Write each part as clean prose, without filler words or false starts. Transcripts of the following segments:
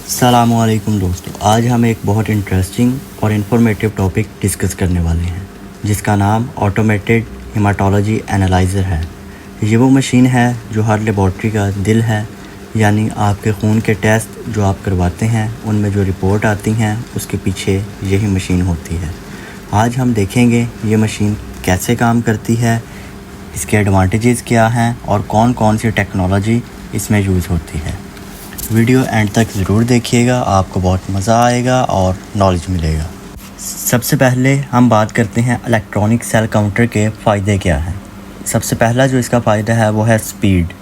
अस्सलामुअलैकुम दोस्तों, आज हम एक बहुत इंटरेस्टिंग और इन्फॉर्मेटिव टॉपिक डिस्कस करने वाले हैं जिसका नाम ऑटोमेटेड हेमाटोलॉजी एनालाइज़र है। ये वो मशीन है जो हर लेबॉर्ट्री का दिल है, यानी आपके खून के टेस्ट जो आप करवाते हैं उनमें जो रिपोर्ट आती हैं उसके पीछे यही मशीन होती है। आज हम देखेंगे ये मशीन कैसे काम करती है, इसके एडवांटेजेस क्या हैं और कौन कौन सी टेक्नोलॉजी इसमें यूज़ होती है। वीडियो एंड तक ज़रूर देखिएगा, आपको बहुत मज़ा आएगा और नॉलेज मिलेगा। सबसे पहले हम बात करते हैं इलेक्ट्रॉनिक सेल काउंटर के फ़ायदे क्या हैं। सबसे पहला जो इसका फ़ायदा है वो है स्पीड।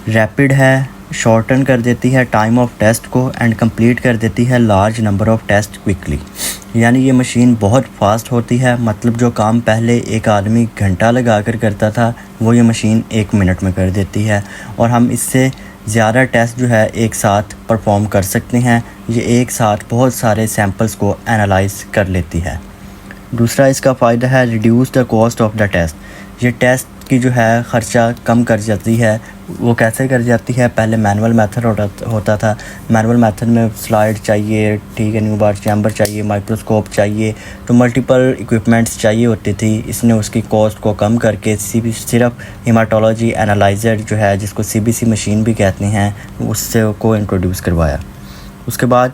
रैपिड है, शॉर्टन कर देती है टाइम ऑफ टेस्ट को एंड कंप्लीट कर देती है large number of test quickly. यानी ये मशीन बहुत फास्ट होती है, मतलब जो काम पहले एक आदमी घंटा लगा कर करता था वो ये मशीन 1 मिनट में कर देती है और हम इससे ज़्यादा टेस्ट जो है एक साथ परफॉर्म कर सकते हैं। ये एक साथ बहुत सारे सैंपल्स को एनालाइज कर लेती है। दूसरा इसका फ़ायदा है reduce the cost of the test. ये टेस्ट की जो है ख़र्चा कम कर जाती है। वो कैसे कर जाती है, पहले मैनुअल मेथड होता था। मैनुअल मेथड में स्लाइड चाहिए, ठीक है, न्यू बार चैम्बर चाहिए, माइक्रोस्कोप चाहिए, तो मल्टीपल इक्विपमेंट्स चाहिए होती थी। इसने उसकी कॉस्ट को कम करके सिर्फ हेमाटोलॉजी एनालाइज़र जो है, जिसको सीबीसी मशीन भी कहते हैं, उससे को इंट्रोड्यूस करवाया। उसके बाद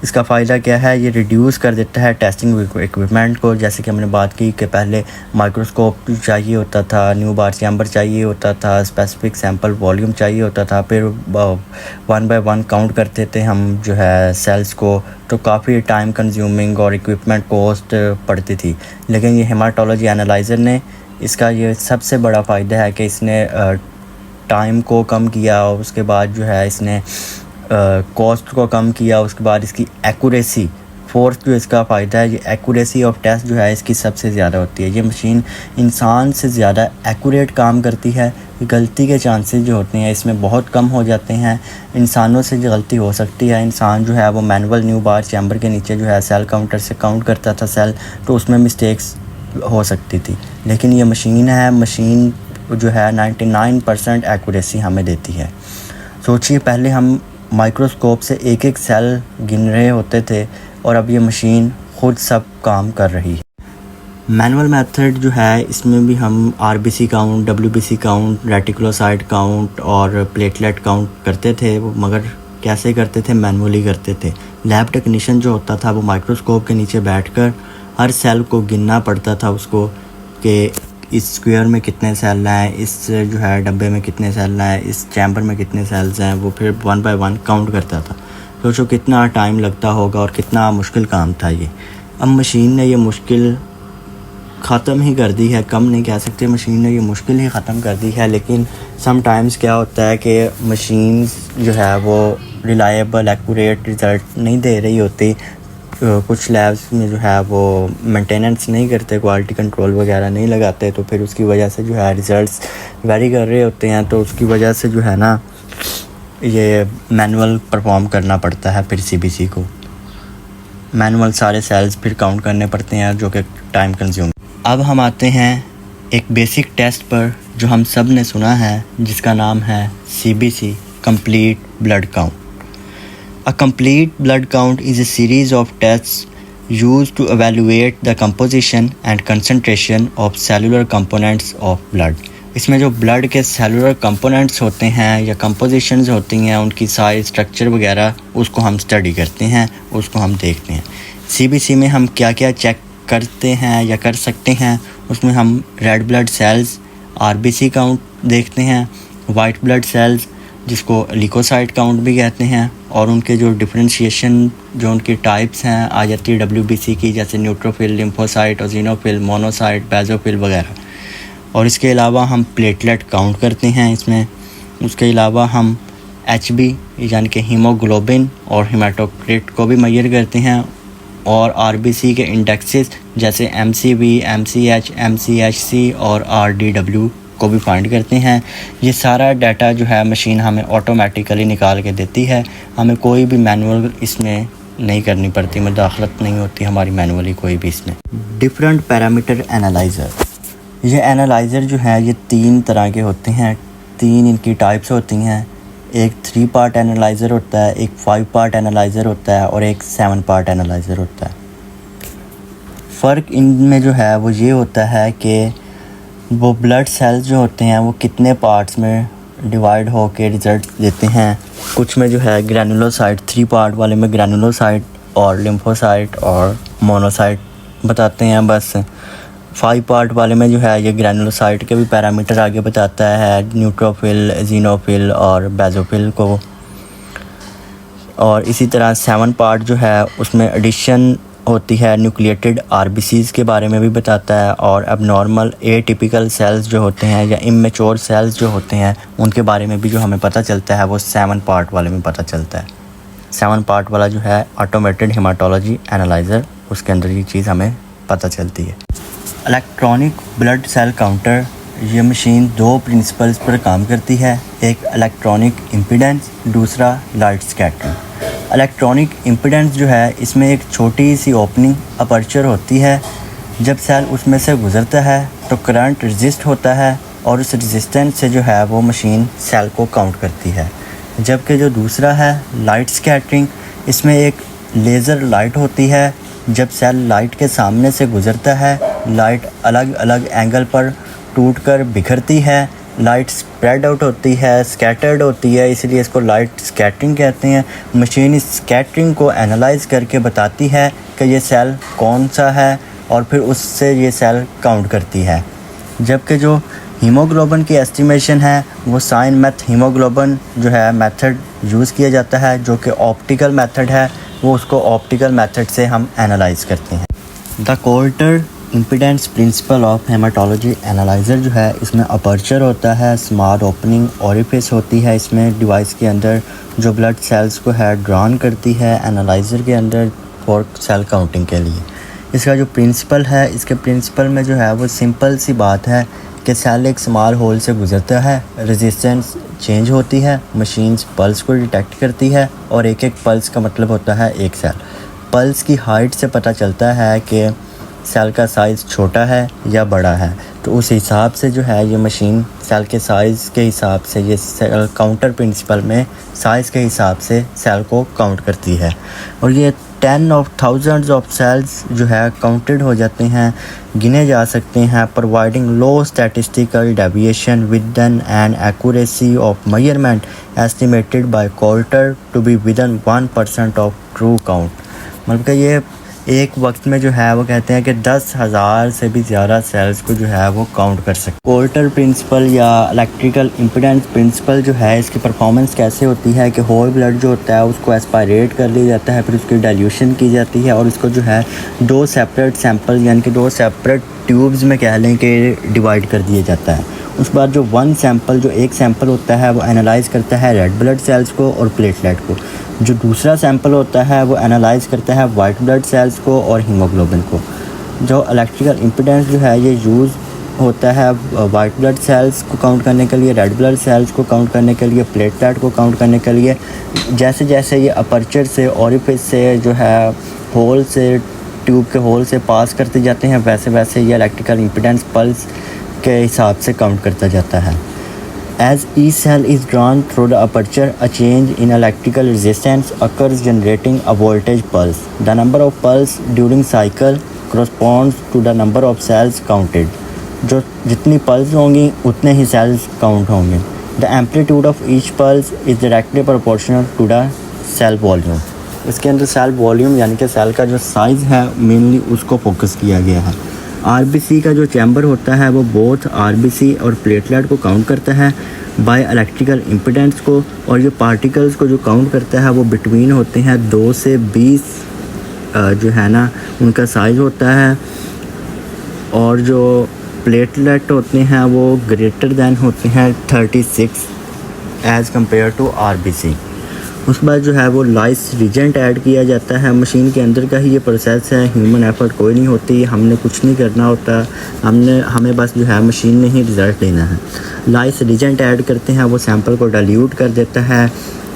इसका फ़ायदा क्या है, ये रिड्यूस कर देता है टेस्टिंग इक्विपमेंट को। जैसे कि हमने बात की कि पहले माइक्रोस्कोप चाहिए होता था, न्यू बार चैम्बर चाहिए होता था, स्पेसिफिक सैंपल वॉल्यूम चाहिए होता था, फिर 1 बाय 1 काउंट करते थे हम जो है सेल्स को, तो काफ़ी टाइम कंज्यूमिंग और इक्विपमेंट कॉस्ट पड़ती थी। लेकिन ये हेमाटोलॉजी एनालाइज़र ने इसका ये सबसे बड़ा फ़ायदा है कि इसने टाइम को कम किया, और उसके बाद जो है इसने कॉस्ट को कम किया। उसके बाद इसकी एक्यूरेसी, फोर्थ जो इसका फ़ायदा है, ये एक्यूरेसी ऑफ टेस्ट जो है इसकी सबसे ज़्यादा होती है। ये मशीन इंसान से ज़्यादा एक्यूरेट काम करती है। गलती के चांसेस जो होते हैं इसमें बहुत कम हो जाते हैं। इंसानों से जो गलती हो सकती है, इंसान जो है वो मैनुअल न्यू बार चैम्बर के नीचे जो है सेल काउंटर से काउंट करता था सेल, तो उसमें मिस्टेक्स हो सकती थी। लेकिन ये मशीन है, मशीन जो है 99% एक्यूरेसी हमें देती है। सोचिए, पहले हम माइक्रोस्कोप से एक एक सेल गिन रहे होते थे और अब ये मशीन ख़ुद सब काम कर रही है। मैनुअल मेथड जो है इसमें भी हम RBC count, WBC count, reticulocyte count और प्लेटलेट काउंट करते थे, वो मगर कैसे करते थे, मैनुअली करते थे। लैब टेक्नीशियन जो होता था वो माइक्रोस्कोप के नीचे बैठकर हर सेल को गिनना पड़ता था उसको, कि इस स्क्वायर में कितने सेल हैं, इस जो है डब्बे में कितने सेल हैं, इस चैम्बर में कितने सेल्स हैं। वो फिर 1 बाय 1 काउंट करता था। सोचो कितना टाइम लगता होगा और कितना मुश्किल काम था ये। अब मशीन ने ये मुश्किल ख़त्म ही कर दी है, कम नहीं कह सकते, मशीन ने ये मुश्किल ही ख़त्म कर दी है। लेकिन समटाइम्स क्या होता है कि मशीन जो है वो रिलायबल एक्यूरेट रिज़ल्ट नहीं दे रही होती। कुछ लैब्स में जो है वो मेंटेनेंस नहीं करते, क्वालिटी कंट्रोल वगैरह नहीं लगाते, तो फिर उसकी वजह से जो है रिज़ल्ट्स वेरी कर रहे होते हैं। तो उसकी वजह से जो है ना ये मैनुअल परफॉर्म करना पड़ता है। फिर सीबीसी को मैनुअल सारे सेल्स फिर काउंट करने पड़ते हैं, जो कि टाइम कंज्यूम। अब हम आते हैं एक बेसिक टेस्ट पर जो हम सब ने सुना है, जिसका नाम है CBC, complete blood count. A complete blood count is a series of tests used to evaluate the composition and concentration of cellular components of blood. इसमें जो ब्लड के सेलुलर कंपोनेंट्स होते हैं या कंपोजिशंस होती हैं, उनकी साइज, स्ट्रक्चर वगैरह, उसको हम स्टडी करते हैं, उसको हम देखते हैं। सीबीसी में हम क्या क्या चेक करते हैं या कर सकते हैं, उसमें हम red blood cells, RBC count देखते हैं, वाइट ब्लड सेल्स जिसको ल्यूकोसाइट काउंट भी कहते हैं, और उनके जो डिफरेंशिएशन, जो उनकी टाइप्स हैं आ जाती है डब्ल्यूबीसी की, जैसे न्यूट्रोफिल, लिम्फोसाइट, ओजिनोफिल, मोनोसाइट, बेजोफिल वगैरह। और इसके अलावा हम प्लेटलेट काउंट करते हैं इसमें। उसके अलावा हम एचबी यानी कि हीमोग्लोबिन और हेमाटोक्रिट को भी मेजर करते हैं, और आरबीसी के इंडेक्सेस जैसे एमसीवी, एमसीएच, एमसीएचसी और आरडीडब्ल्यू को भी फाइंड करते हैं। ये सारा डाटा जो है मशीन हमें ऑटोमेटिकली निकाल के देती है, हमें कोई भी मैनुअल इसमें नहीं करनी पड़ती, मुदाखलत नहीं होती हमारी मैनुअली कोई भी इसमें। डिफरेंट पैरामीटर एनालाइज़र, ये एनालाइज़र जो है ये 3 तरह के होते हैं, 3 इनकी टाइप्स होती हैं। एक 3 पार्ट एनालाइज़र होता है, एक 5 पार्ट एनालाइज़र होता है और एक 7 पार्ट एनालाइज़र होता है। फ़र्क इनमें जो है वो ये होता है कि वो ब्लड सेल्स जो होते हैं वो कितने पार्ट्स में डिवाइड हो के रिज़ल्ट देते हैं। कुछ में जो है ग्रैनुलोसाइट, 3 पार्ट वाले में ग्रैनुलोसाइट और लिम्फोसाइट और मोनोसाइट बताते हैं बस। 5 पार्ट वाले में जो है ये ग्रैनुलोसाइट के भी पैरामीटर आगे बताता है, न्यूट्रोफिल, एजिनोफिल और बेसोफिल को। और इसी तरह 7 पार्ट जो है उसमें एडिशन होती है, न्यूक्लिएटेड आरबीसीज़ के बारे में भी बताता है और एबनॉर्मल एटिपिकल सेल्स जो होते हैं या इमेच्योर सेल्स जो होते हैं उनके बारे में भी जो हमें पता चलता है वो 7 पार्ट वाले में पता चलता है। 7 पार्ट वाला जो है ऑटोमेटेड हेमाटोलॉजी एनालाइज़र, उसके अंदर ये चीज़ हमें पता चलती है। इलेक्ट्रॉनिक ब्लड सेल काउंटर, ये मशीन 2 प्रिंसिपल्स पर काम करती है, एक इलेक्ट्रॉनिक इम्पीडेंस, दूसरा लाइट स्कैटरिंग। इलेक्ट्रॉनिक इम्पीडेंस जो है इसमें एक छोटी सी ओपनिंग अपर्चर होती है। जब सेल उसमें से गुज़रता है तो करंट रेजिस्ट होता है और उस रेजिस्टेंस से जो है वो मशीन सेल को काउंट करती है। जबकि जो दूसरा है लाइट स्कैटरिंग, इसमें एक लेज़र लाइट होती है। जब सेल लाइट के सामने से गुज़रता है, लाइट अलग अलग एंगल पर टूटकर बिखरती है, लाइट स्प्रेड आउट होती है, स्कैटर्ड होती है, इसलिए इसको लाइट स्कैटरिंग कहते हैं। मशीन इस स्कैटरिंग को एनालाइज करके बताती है कि ये सेल कौन सा है और फिर उससे ये सेल काउंट करती है। जबकि जो हीमोग्लोबिन की एस्टिमेशन है वो साइन मैथ हीमोग्लोबिन जो है मेथड यूज़ किया जाता है, जो कि ऑप्टिकल मेथड है, वो उसको ऑप्टिकल मेथड से हम एनालाइज करते हैं। The Coulter impedance principle of haematology analyser जो है इसमें अपर्चर होता है, स्मॉल ओपनिंग ओरिफिस होती है इसमें डिवाइस के अंदर, जो ब्लड सेल्स को है ड्रॉन करती है एनालाइज़र के अंदर फॉर सेल काउंटिंग के लिए। इसका जो प्रिंसिपल है, इसके प्रिंसिपल में जो है वो सिंपल सी बात है कि सेल एक स्मॉल होल से गुजरता है, रेजिस्टेंस चेंज होती है, मशीन्स पल्स को डिटेक्ट करती है और एक एक पल्स का मतलब होता है एक सेल। पल्स की हाइट से पता चलता है कि सेल का साइज़ छोटा है या बड़ा है, तो उस हिसाब से जो है ये मशीन सेल के साइज़ के हिसाब से, ये सेल काउंटर प्रिंसिपल में साइज़ के हिसाब से सेल को काउंट करती है। और ये 10 of thousands ऑफ सेल्स जो है काउंटेड हो जाते हैं, गिने जा सकते हैं, providing low statistical deviation with an accuracy of measurement estimated by Coulter to be within 1% of true count. मतलब कि ये एक वक्त में जो है वो कहते हैं कि 10,000 से भी ज़्यादा सेल्स को जो है वो काउंट कर सकते। कोल्टर प्रिंसिपल या इलेक्ट्रिकल इम्पीडेंस प्रिंसिपल जो है इसकी परफॉर्मेंस कैसे होती है कि होल ब्लड जो होता है उसको एस्पायरेट कर लिया जाता है, फिर उसकी डाइल्यूशन की जाती है और उसको जो है 2 सेपरेट सैंपल यानी कि 2 सेपरेट ट्यूब्स में कह लें कि डिवाइड कर दिया जाता है। उस बाद जो एक सैंपल होता है वो एनालाइज़ करता है रेड ब्लड सेल्स को और प्लेटलेट को। जो दूसरा सैंपल होता है वो एनालाइज़ करता है वाइट ब्लड सेल्स को और हीमोग्लोबिन को। जो इलेक्ट्रिकल इम्पीडेंस जो है ये यूज़ होता है वाइट ब्लड सेल्स को काउंट करने के लिए, रेड ब्लड सेल्स को काउंट करने के लिए, प्लेटलेट को काउंट करने के लिए। जैसे जैसे ये अपर्चर से, ओरिफिस से जो है होल से, ट्यूब के होल से पास करते जाते हैं, वैसे वैसे ये इलेक्ट्रिकल इम्पीडेंस पल्स के हिसाब से काउंट करता जाता है। As each cell is drawn through the aperture, a change in electrical resistance occurs, generating a voltage pulse. The number of pulse during cycle corresponds to the number of cells counted. जो जितनी pulse होंगी उतने ही sales count होंगे। The amplitude of each pulse is directly proportional to the cell volume. इसके अंदर cell volume यानी कि cell का जो साइज़ है मेनली उसको फोकस किया गया है। आरबीसी का जो चैम्बर होता है वो बोथ आरबीसी और प्लेटलेट को काउंट करता है बाय इलेक्ट्रिकल इम्पीडेंस को, और ये पार्टिकल्स को जो काउंट करता है वो बिटवीन होते हैं 2 से 20 जो है ना उनका साइज़ होता है, और जो प्लेटलेट होते हैं वो ग्रेटर दैन होते हैं 36 एज़ कम्पेयर टू आरबीसी। उसके बाद जो है वो लाइस रीजेंट ऐड किया जाता है। मशीन के अंदर का ही ये प्रोसेस है, ह्यूमन एफर्ट कोई नहीं होती, हमने कुछ नहीं करना होता, हमें बस जो है मशीन में ही रिज़ल्ट लेना है। लाइस रीजेंट ऐड करते हैं, वो सैंपल को डाइल्यूट कर देता है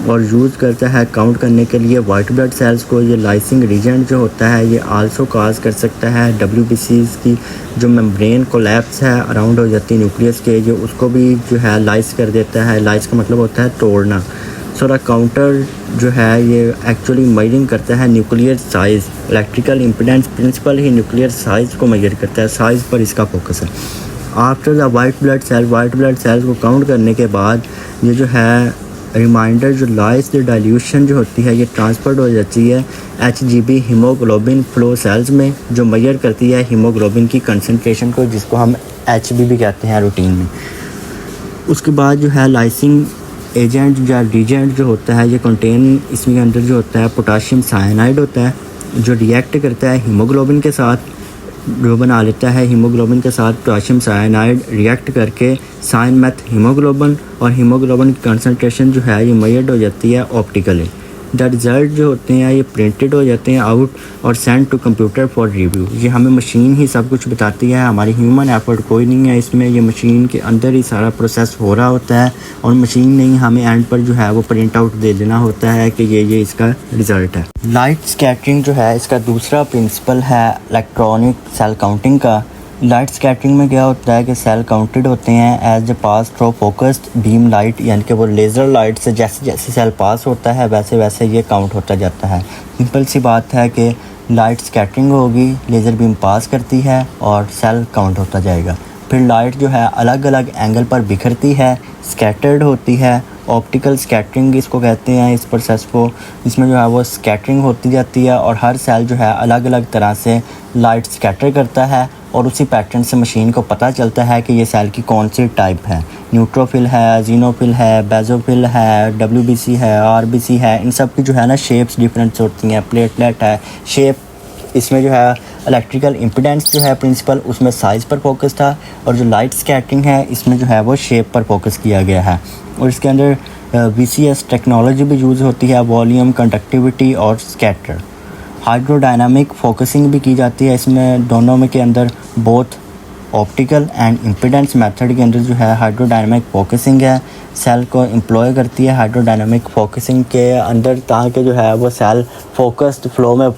और यूज़ करता है काउंट करने के लिए वाइट ब्लड सेल्स को। ये लाइसिंग रीजेंट जो होता है ये आल्सो काज कर सकता है WBCs की जो मेम्ब्रेन कोलैप्स है अराउंड हो जाती है न्यूक्लियस के, जो उसको भी जो है लाइस कर देता है। लाइस का मतलब होता है तोड़ना। सो काउंटर जो है ये एक्चुअली मेजरिंग करता है nuclear size. Electrical impedance principle ही न्यूक्लियर साइज़ को मेजर करता है, साइज़ पर इसका फोकस है। After the white blood cells को काउंट करने के बाद ये जो है रिमाइंडर जो लाइस डाइल्यूशन जो होती है ये ट्रांसफर हो जाती है HGB हीमोग्लोबिन फ्लो सेल्स में, जो मेजर करती है हीमोग्लोबिन की कंसंट्रेशन को, जिसको हम HB भी कहते हैं रूटीन में। उसके बाद जो है लाइसिंग एजेंट या रीजेंट जो होता है ये कंटेन, इसमें अंदर जो होता है पोटाशियम साइनाइड होता है जो रिएक्ट करता है हीमोग्लोबिन के साथ, जो बना लेता है हीमोग्लोबिन के साथ पोटाशियम साइनाइड रिएक्ट करके साइन मेथ हीमोग्लोबिन, और हीमोग्लोबिन की कंसंट्रेशन जो है ये मेजर्ड हो जाती है ऑप्टिकली। द रिज़ल्ट जो होते हैं ये प्रिंटेड हो जाते हैं आउट और send to computer for review. ये हमें मशीन ही सब कुछ बताती है, हमारी ह्यूमन एफर्ट कोई नहीं है इसमें, ये मशीन के अंदर ही सारा प्रोसेस हो रहा होता है और मशीन ने ही हमें एंड पर जो है वो प्रिंट आउट दे देना होता है कि ये इसका रिज़ल्ट है। लाइट स्कैटरिंग जो है इसका दूसरा प्रिंसिपल है इलेक्ट्रॉनिक सेल काउंटिंग का। लाइट स्कैटरिंग में क्या होता है कि सेल काउंटेड होते हैं as a pass through focused beam light, यानी कि वो लेज़र लाइट से जैसे जैसे सेल पास होता है वैसे वैसे ये काउंट होता जाता है। सिंपल सी बात है कि लाइट स्कैटरिंग होगी, लेज़र बीम पास करती है और सेल काउंट होता जाएगा। फिर लाइट जो है अलग अलग एंगल पर बिखरती है, स्कैटर्ड होती है। ऑप्टिकल स्कैटरिंग इसको कहते हैं इस प्रोसेस को, इसमें जो है वो स्कैटरिंग होती जाती है और हर सेल जो है अलग अलग तरह से लाइट स्कैटर करता है और उसी पैटर्न से मशीन को पता चलता है कि ये सेल की कौन सी टाइप है। न्यूट्रोफिल है, जीनोफिल है, बेजोफिल है, WBC है, RBC है, इन सब की जो है ना शेप्स डिफरेंट होती हैं। प्लेटलेट है, शेप, इसमें जो है इलेक्ट्रिकल इम्पीडेंस जो है प्रिंसिपल उसमें साइज़ पर फोकस था, और जो लाइट स्कैटरिंग है इसमें जो है वो शेप पर फोकस किया गया है। और इसके अंदर VCS टेक्नोलॉजी भी यूज़ होती है, वॉल्यूम, कंडक्टिविटी और स्कैटर। हाइड्रोडायनामिक फोकसिंग भी की जाती है इसमें, दोनों में के अंदर both optical and impedance method के अंदर जो है हाइड्रोडायनामिक फोकसिंग है, सेल को एम्प्लॉय करती है हाइड्रोडायनामिक फोकसिंग के अंदर, ताकि जो है वो सेल फोकस्ड फ्लो में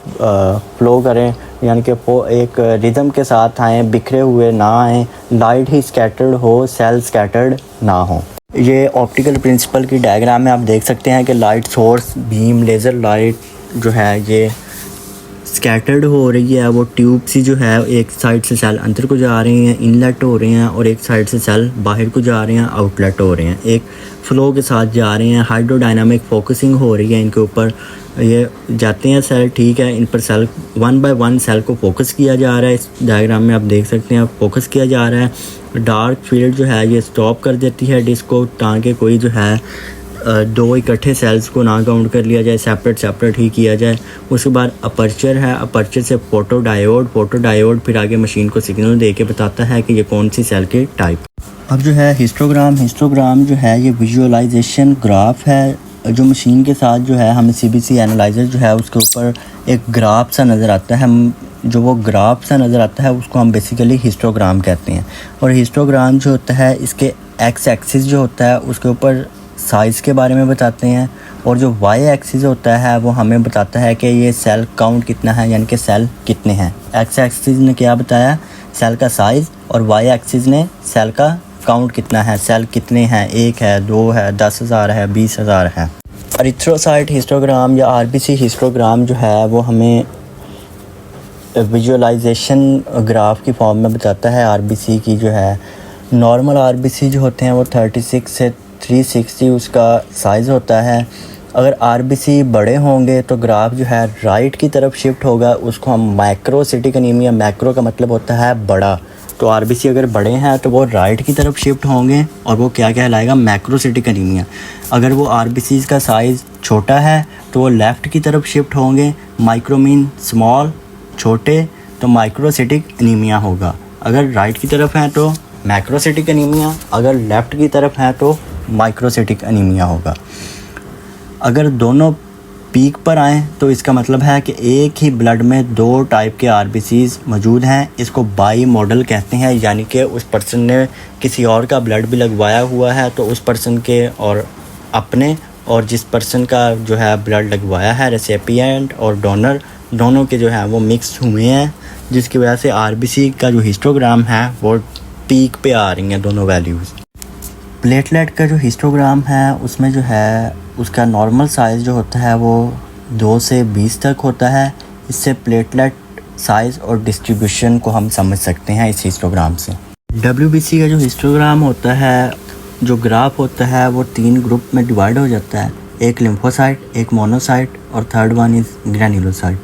फ्लो करें, यानी कि वो एक रिदम के साथ आएँ, बिखरे हुए ना आएँ, लाइट ही स्कैटर्ड हो, सेल स्कैटर्ड ना हो। ये ऑप्टिकल प्रिंसिपल की डायग्राम में आप देख सकते हैं कि light source beam laser light जो है ये स्कैटर्ड हो रही है, वो ट्यूब सी जो है एक साइड से सेल अंदर को जा रहे हैं, इनलेट हो रहे हैं, और एक साइड से सेल बाहर को जा रहे हैं, आउटलेट हो रहे हैं, एक फ़्लो के साथ जा रहे हैं। हाइड्रोडायनामिक फोकसिंग हो रही है इनके ऊपर, ये जाते हैं सेल, ठीक है, इन पर cell one by one cell को फोकस किया जा रहा है। इस डायग्राम में आप देख सकते हैं फोकस किया जा रहा है। डार्क फील्ड जो है ये स्टॉप कर देती है डिस्क को, ताकि कोई जो है दो इकट्ठे सेल्स को ना काउंट कर लिया जाए, सेपरेट ही किया जाए। उसके बाद अपर्चर है, अपर्चर से फोटो डायोड फिर आगे मशीन को सिग्नल दे के बताता है कि ये कौन सी सेल की टाइप। अब जो है हिस्टोग्राम जो है ये विजुअलाइजेशन ग्राफ है, जो मशीन के साथ जो है हमें CBC एनालाइज़र जो है उसके ऊपर एक ग्राफ सा नज़र आता है, जो वो ग्राफ सा नज़र आता है उसको हम बेसिकली हिस्टोग्राम कहते हैं। और हिस्टोग्राम जो होता है इसके एक्स एक्सिस जो होता है उसके ऊपर साइज़ के बारे में बताते हैं, और जो वाई एक्सिस होता है वो हमें बताता है कि ये सेल काउंट कितना है, यानी कि सेल कितने हैं। एक्स एक्सिस ने क्या बताया, सेल का साइज़, और वाई एक्सिस ने सेल का काउंट कितना है, सेल कितने हैं, 1 है, 2 है, 10,000 है, 20,000 है। एरिथ्रोसाइट हिस्टोग्राम या RBC हिस्टोग्राम जो है वो हमें विजुअलाइजेशन ग्राफ की फॉर्म में बताता है। RBC की जो है नॉर्मल RBC जो होते हैं वो 36 से 360 उसका साइज़ होता है। अगर RBC बड़े होंगे तो ग्राफ जो है राइट की तरफ शिफ्ट होगा, उसको हम मैक्रोसिटिक एनीमिया, मैक्रो का मतलब होता है बड़ा, तो RBC अगर बड़े हैं तो वो राइट की तरफ शिफ्ट होंगे और वो क्या कहलाएगा, मैक्रोसिटिक एनीमिया। अगर वो RBCs का साइज़ छोटा है तो वो लेफ़्ट की तरफ शिफ्ट होंगे, माइक्रोमीन स्मॉल छोटे, तो माइक्रोसिटिक एनीमिया होगा। अगर राइट की तरफ हैं तो मैक्रोसिटिक एनीमिया, अगर लेफ़्ट की तरफ हैं तो माइक्रोसिटिक एनीमिया होगा। अगर दोनों पीक पर आएँ तो इसका मतलब है कि एक ही ब्लड में 2 टाइप के आरबीसीज़ मौजूद हैं। इसको बाई मॉडल कहते हैं, यानी कि उस पर्सन ने किसी और का ब्लड भी लगवाया हुआ है तो उस पर्सन के और अपने और जिस पर्सन का जो है ब्लड लगवाया है रेसिपिएंट और डोनर दोनों के जो है वो मिक्स हुए हैं, जिसकी वजह से आरबीसी का जो हिस्टोग्राम है वो पीक पे आ रही हैं दोनों वैल्यूज़। प्लेटलेट का जो हिस्टोग्राम है उसमें जो है उसका नॉर्मल साइज़ जो होता है वो 2 से 20 तक होता है। इससे प्लेटलेट साइज़ और डिस्ट्रीब्यूशन को हम समझ सकते हैं इस हिस्टोग्राम से। डब्ल्यूबीसी का जो हिस्टोग्राम होता है, जो ग्राफ होता है वो 3 ग्रुप में डिवाइड हो जाता है, एक लिम्फोसाइट, एक मोनोसाइट और थर्ड वन इज़ ग्रैन्युलोसाइट।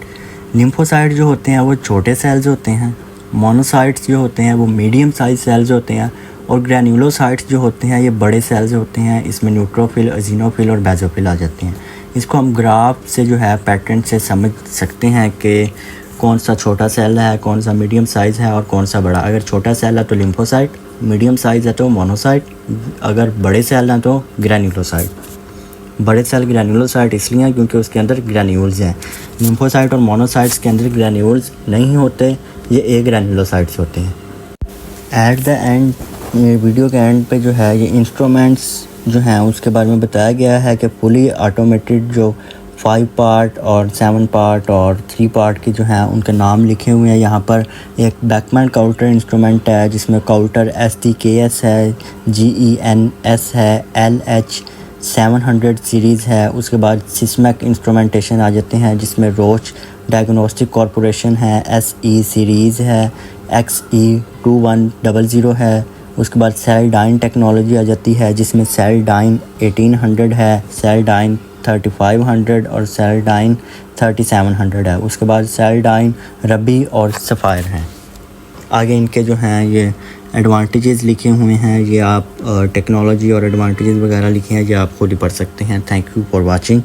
लिम्फोसाइट जो होते हैं वो छोटे सेल्स होते हैं, मोनोसाइट्स जो होते हैं वो मीडियम साइज सेल्स होते हैं और ग्रैन्युलोसाइट्स जो होते हैं ये बड़े सेल्स होते हैं। इसमें न्यूट्रोफिल, एजिनोफिल और बेसोफिल आ जाते हैं। इसको हम ग्राफ से जो है पैटर्न से समझ सकते हैं कि कौन सा छोटा सेल है, कौन सा मीडियम साइज़ है और कौन सा बड़ा। अगर छोटा सेल है तो लिम्फोसाइट, मीडियम साइज़ है तो मोनोसाइट, अगर बड़े सेल हैं तो ग्रैन्युलोसाइट। बड़े सेल ग्रैन्युलोसाइट इसलिए हैं क्योंकि उसके अंदर ग्रैन्यूल्स हैं। लिम्फोसाइट और मोनोसाइट्स के अंदर ग्रैन्यूल्स नहीं होते, ये एक ग्रैन्युलोसाइट्स होते हैं। एट द एंड, वीडियो के एंड पे जो है ये इंस्ट्रूमेंट्स जो हैं उसके बारे में बताया गया है कि फुली ऑटोमेटेड जो 5 पार्ट और 7 पार्ट और 3 पार्ट के जो हैं उनके नाम लिखे हुए हैं यहाँ पर। एक बैकमैन काउंटर इंस्ट्रूमेंट है जिसमें काउंटर STKS है, GENS है, LH 700 सीरीज़ है। उसके बाद सिस्मैक इंस्ट्रूमेंटेशन आ जाते हैं जिसमें रोच डायग्नोस्टिक कॉरपोरेशन है, SE सीरीज़ है, XE2100 है। उसके बाद सेल डाइन टेक्नोलॉजी आ जाती है जिसमें सेल डाइन 1800 है, सेल डाइन 3500 और सेल डाइन 3700 है। उसके बाद सेल डाइन रबी और सफ़ायर हैं। आगे इनके जो हैं ये एडवांटेजेस लिखे हुए हैं, ये आप टेक्नोलॉजी और एडवांटेजेस वगैरह लिखे हैं, ये आप खुद ही पढ़ सकते हैं। Thank you for watching.